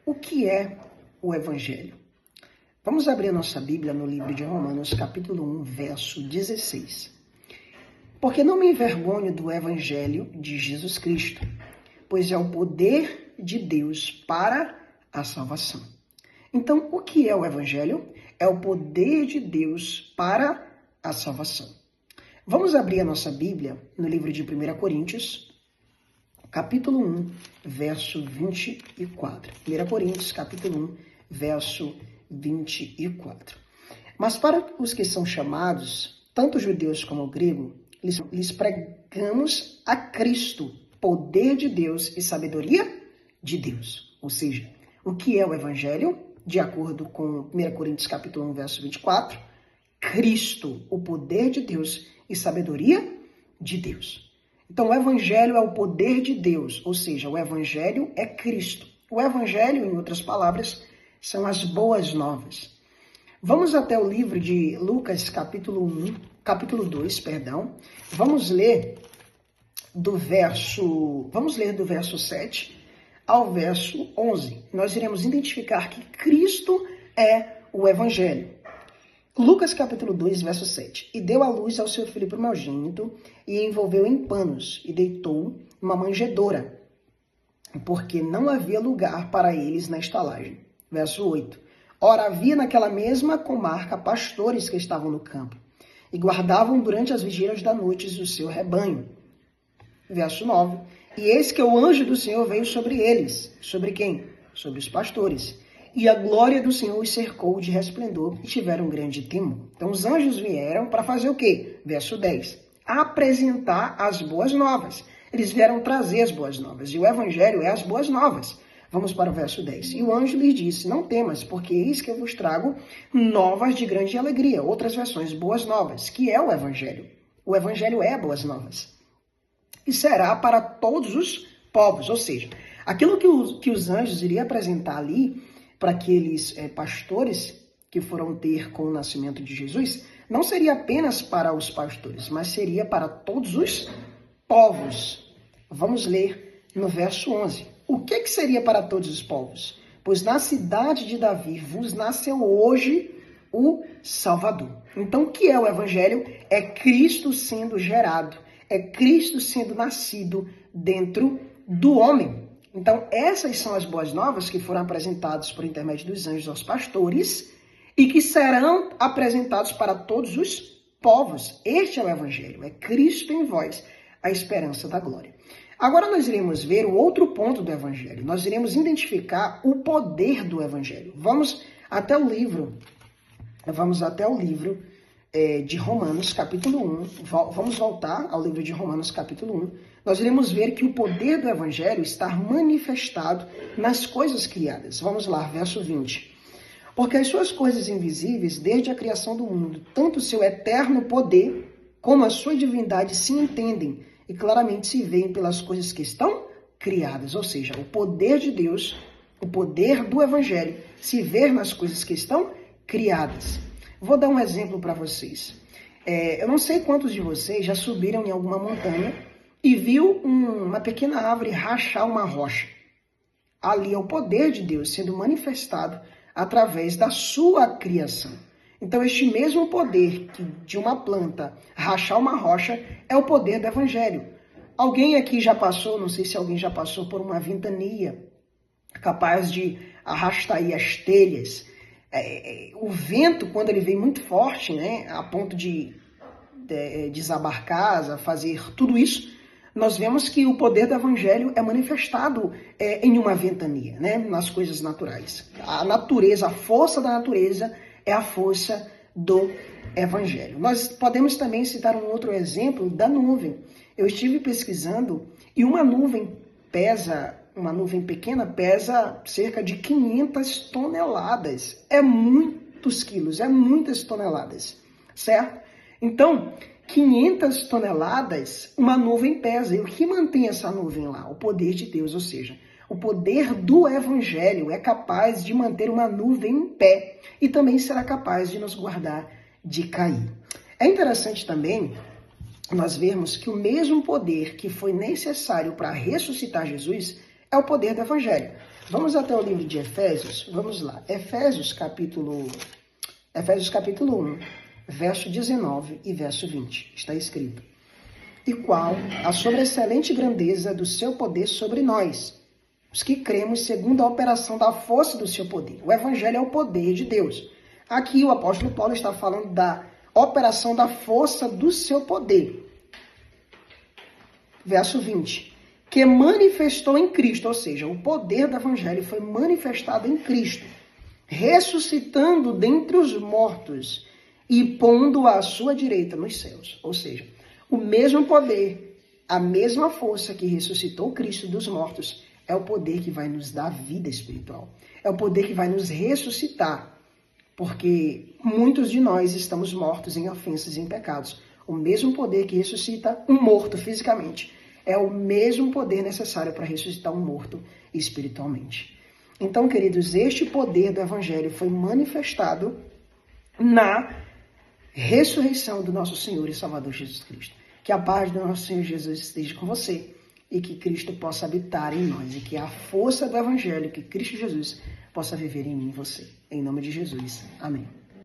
O que é o Evangelho? Vamos abrir a nossa Bíblia no livro de Romanos, capítulo 1, verso 16. Porque não me envergonho do Evangelho de Jesus Cristo, pois é o poder de Deus para a salvação. Então, o que é o Evangelho? É o poder de Deus para a salvação. Vamos abrir a nossa Bíblia no livro de 1 Coríntios, capítulo 1, verso 24. 1 Coríntios, capítulo 1, verso 24. Mas para os que são chamados, tanto judeus como grego, lhes pregamos a Cristo, poder de Deus e sabedoria de Deus. Ou seja, o que é o Evangelho? De acordo com 1 Coríntios, capítulo 1, verso 24, Cristo, o poder de Deus e sabedoria de Deus. Então, o Evangelho é o poder de Deus, ou seja, o Evangelho é Cristo. O Evangelho, em outras palavras, são as boas novas. Vamos até o livro de Lucas, capítulo 2. Vamos ler do verso 7 ao verso 11. Nós iremos identificar que Cristo é o Evangelho. Lucas capítulo 2, verso 7. E deu à luz ao seu filho primogênito, e envolveu em panos, e deitou uma manjedoura, porque não havia lugar para eles na estalagem. Verso 8. Ora, havia naquela mesma comarca pastores que estavam no campo, e guardavam durante as vigílias da noite o seu rebanho. Verso 9. E eis que o anjo do Senhor veio sobre eles. Sobre quem? Sobre os pastores. E a glória do Senhor os cercou de resplendor e tiveram grande temor. Então os anjos vieram para fazer o quê? Verso 10. Apresentar as boas novas. Eles vieram trazer as boas novas. E o Evangelho é as boas novas. Vamos para o verso 10. E o anjo lhes disse, não temas, porque eis que eu vos trago novas de grande alegria. Outras versões, boas novas, que é o Evangelho. O Evangelho é boas novas. E será para todos os povos. Ou seja, aquilo que os anjos iriam apresentar ali para aqueles pastores que foram ter com o nascimento de Jesus, não seria apenas para os pastores, mas seria para todos os povos. Vamos ler no verso 11. O que seria para todos os povos? Pois na cidade de Davi vos nasceu hoje o Salvador. Então, o que é o Evangelho? É Cristo sendo gerado, é Cristo sendo nascido dentro do homem. Então, essas são as boas novas que foram apresentadas por intermédio dos anjos aos pastores e que serão apresentados para todos os povos. Este é o Evangelho, é Cristo em vós, a esperança da glória. Agora nós iremos ver o outro ponto do Evangelho. Nós iremos identificar o poder do Evangelho. Vamos até o livro de Romanos, capítulo 1. Vamos voltar ao livro de Romanos, capítulo 1. Nós iremos ver que o poder do Evangelho está manifestado nas coisas criadas. Vamos lá, verso 20. Porque as suas coisas invisíveis, desde a criação do mundo, tanto o seu eterno poder como a sua divindade se entendem e claramente se veem pelas coisas que estão criadas. Ou seja, o poder de Deus, o poder do Evangelho, se vê nas coisas que estão criadas. Vou dar um exemplo para vocês. Eu não sei quantos de vocês já subiram em alguma montanha e viu uma pequena árvore rachar uma rocha. Ali é o poder de Deus sendo manifestado através da sua criação. Então, este mesmo poder de uma planta rachar uma rocha é o poder do Evangelho. Alguém aqui já passou, não sei se alguém já passou por uma ventania capaz de arrastar aí as telhas. O vento, quando ele vem muito forte, né, a ponto de desabar casa, fazer tudo isso, nós vemos que o poder do Evangelho é manifestado em uma ventania, né, nas coisas naturais. A natureza, a força da natureza é a força do Evangelho. Nós podemos também citar um outro exemplo da nuvem. Eu estive pesquisando e uma nuvem pequena pesa cerca de 500 toneladas. É muitos quilos, é muitas toneladas, certo? Então, 500 toneladas uma nuvem pesa. E o que mantém essa nuvem lá? O poder de Deus, ou seja, o poder do Evangelho é capaz de manter uma nuvem em pé e também será capaz de nos guardar de cair. É interessante também nós vermos que o mesmo poder que foi necessário para ressuscitar Jesus é o poder do Evangelho. Vamos até o livro de Efésios? Vamos lá. Efésios capítulo 1, verso 19 e verso 20. Está escrito: E qual a sobreexcelente grandeza do seu poder sobre nós, os que cremos segundo a operação da força do seu poder. O evangelho é o poder de Deus. Aqui o apóstolo Paulo está falando da operação da força do seu poder. Verso 20. Que manifestou em Cristo, ou seja, o poder do evangelho foi manifestado em Cristo, ressuscitando dentre os mortos e pondo à sua direita nos céus. Ou seja, o mesmo poder, a mesma força que ressuscitou Cristo dos mortos, é o poder que vai nos dar vida espiritual. É o poder que vai nos ressuscitar, porque muitos de nós estamos mortos em ofensas e em pecados. O mesmo poder que ressuscita um morto fisicamente é o mesmo poder necessário para ressuscitar um morto espiritualmente. Então, queridos, este poder do evangelho foi manifestado na ressurreição do nosso Senhor e Salvador Jesus Cristo. Que a paz do nosso Senhor Jesus esteja com você e que Cristo possa habitar em nós e que a força do evangelho, que Cristo Jesus possa viver em mim e você. Em nome de Jesus. Amém.